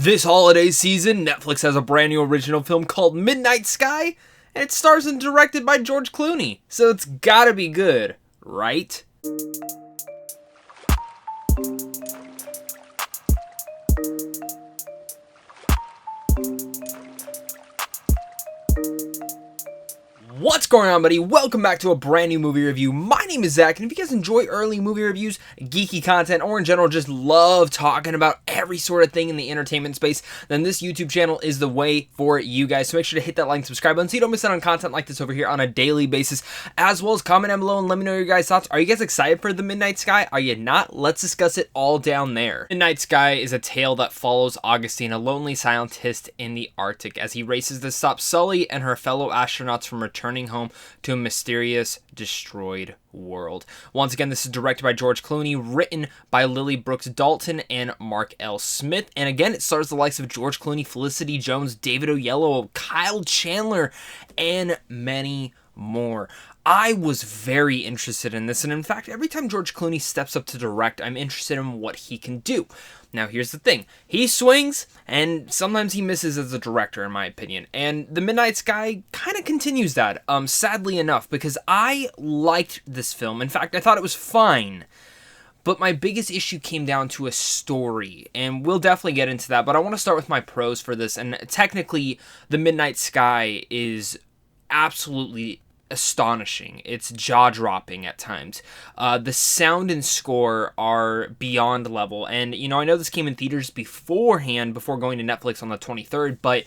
This holiday season, Netflix has a brand new original film called Midnight Sky, and it stars and directed by George Clooney, so it's gotta be good, right? What's going on, buddy? Welcome back to a brand new movie review. My name is Zach, and if you guys enjoy early movie reviews, geeky content, or in general just love talking about every sort of thing in the entertainment space, then this YouTube channel is the way for you guys. So make sure to hit that like and subscribe button so you don't miss out on content like this over here on a daily basis, as well as comment down below and let me know your guys' thoughts. Are you guys excited for The Midnight Sky? Are you not? Let's discuss it all down there. Midnight Sky is a tale that follows Augustine, a lonely scientist in the Arctic, as he races to stop Sully and her fellow astronauts from returning home to a mysterious, destroyed world. Once again, this is directed by George Clooney, written by Lily Brooks Dalton and Mark L. Smith, and again, it stars the likes of George Clooney, Felicity Jones, David Oyelowo, Kyle Chandler, and many more. I was very interested in this, and in fact, every time George Clooney steps up to direct, I'm interested in what he can do. Now, here's the thing. He swings, and sometimes he misses as a director, in my opinion. And The Midnight Sky kind of continues that, sadly enough, because I liked this film. In fact, I thought it was fine. But my biggest issue came down to a story, and we'll definitely get into that. But I want to start with my pros for this, and technically, The Midnight Sky is absolutely astonishing. It's jaw-dropping at times. The sound and score are beyond level, and you know, I know this came in theaters beforehand, before going to Netflix on the 23rd, but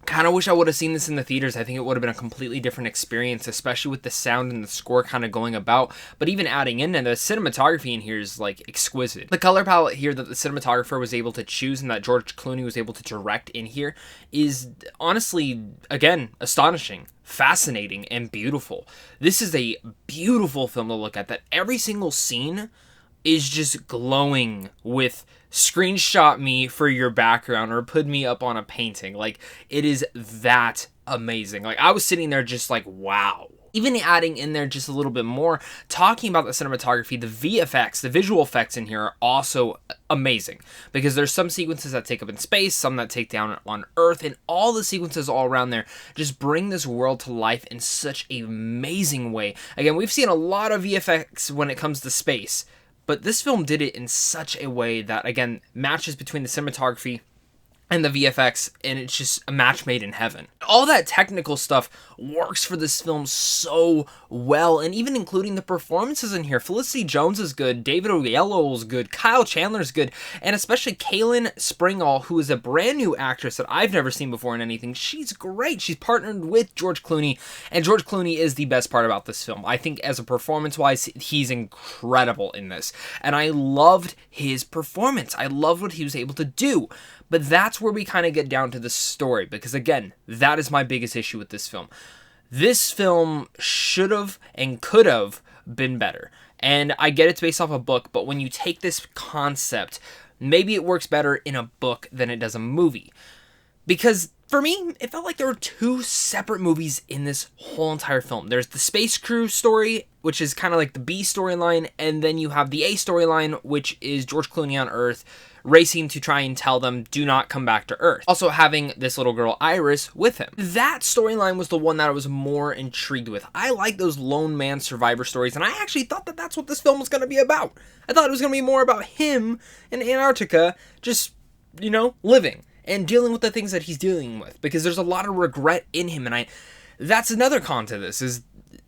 kind of wish I would have seen this in the theaters. I think it would have been a completely different experience, especially with the sound and the score kind of going about. But even adding in, and the cinematography in here is like exquisite. The color palette here that the cinematographer was able to choose and that George Clooney was able to direct in here is honestly, again, astonishing, fascinating, and beautiful. This is a beautiful film to look at, that every single scene is just glowing with screenshot me for your background or put me up on a painting. Like, it is that amazing. Like, I was sitting there just like, wow. Even adding in there just a little bit more, talking about the cinematography, the VFX, the visual effects in here are also amazing, because there's some sequences that take up in space, some that take down on Earth, and all the sequences all around there just bring this world to life in such an amazing way. Again, we've seen a lot of VFX when it comes to space, but this film did it in such a way that, again, matches between the cinematography and the VFX, and it's just a match made in heaven. All that technical stuff works for this film so well, and even including the performances in here. Felicity Jones is good, David Oyelowo is good, Kyle Chandler is good, and especially Kaylin Springall, who is a brand new actress that I've never seen before in anything. She's great. She's partnered with George Clooney, and George Clooney is the best part about this film. I think as a performance-wise, he's incredible in this, and I loved his performance. I loved what he was able to do. But that's where we kind of get down to the story, because again, that is my biggest issue with this film. This film should have and could have been better. And I get it's based off a book, but when you take this concept, maybe it works better in a book than it does a movie. Because for me, it felt like there were two separate movies in this whole entire film. There's the space crew story, which is kind of like the B storyline, and then you have the A storyline, which is George Clooney on Earth, racing to try and tell them, do not come back to Earth. Also having this little girl, Iris, with him. That storyline was the one that I was more intrigued with. I like those lone man survivor stories, and I actually thought that that's what this film was going to be about. I thought it was going to be more about him in Antarctica, just, you know, living and dealing with the things that he's dealing with, because there's a lot of regret in him, and that's another con to this, is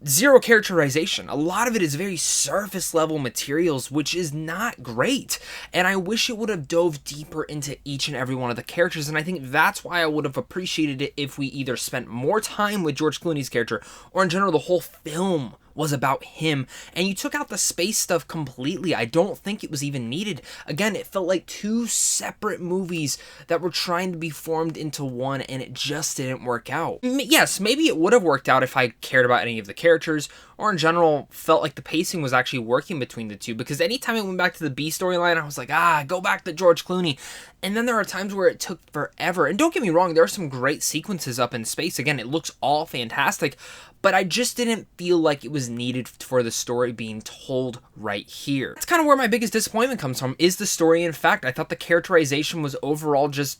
zero characterization. A lot of it is very surface level materials, which is not great. And I wish it would have dove deeper into each and every one of the characters. And I think that's why I would have appreciated it if we either spent more time with George Clooney's character, or in general, the whole film was about him, and you took out the space stuff completely. I don't think it was even needed. Again, it felt like two separate movies that were trying to be formed into one, and it just didn't work out. Yes, maybe it would have worked out if I cared about any of the characters, or in general felt like the pacing was actually working between the two, because anytime it went back to the B storyline, I was like, go back to George Clooney. And then there are times where it took forever. And don't get me wrong, there are some great sequences up in space. Again, it looks all fantastic, but I just didn't feel like it was was needed for the story being told right here. That's kind of where my biggest disappointment comes from, is the story. In fact, I thought the characterization was overall just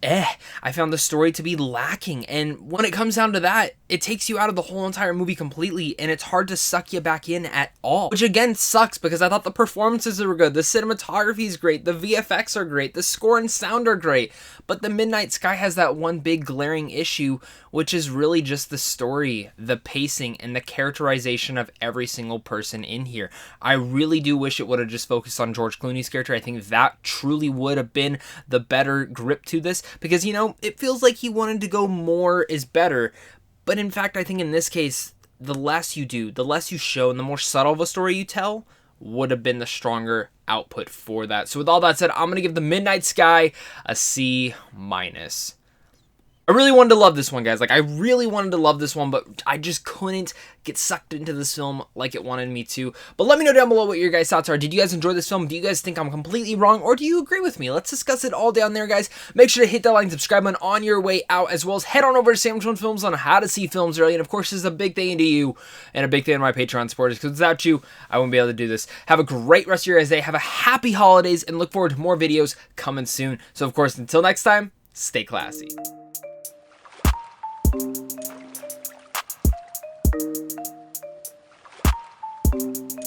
I found the story to be lacking, and when it comes down to that, it takes you out of the whole entire movie completely, and it's hard to suck you back in at all, which again sucks because I thought the performances were good, the cinematography is great, the VFX are great, the score and sound are great, but The Midnight Sky has that one big glaring issue, which is really just the story, the pacing, and the characterization of every single person in here. I really do wish it would have just focused on George Clooney's character. I think that truly would have been the better grip to this, because, you know, it feels like he wanted to go more is better, but in fact, I think in this case, the less you do, the less you show, and the more subtle of a story you tell, would have been the stronger output for that. So with all that said, I'm going to give The Midnight Sky a C-. I really wanted to love this one, guys. Like, I really wanted to love this one, but I just couldn't get sucked into this film like it wanted me to. But let me know down below what your guys' thoughts are. Did you guys enjoy this film? Do you guys think I'm completely wrong, or do you agree with me? Let's discuss it all down there, guys. Make sure to hit that like and subscribe button on your way out, as well as head on over to Sandwich One Films on how to see films early. And of course, this is a big thing to you and a big thing to my Patreon supporters, because without you, I wouldn't be able to do this. Have a great rest of your guys' day. Have a happy holidays, and look forward to more videos coming soon. So of course, until next time, stay classy. Thank you.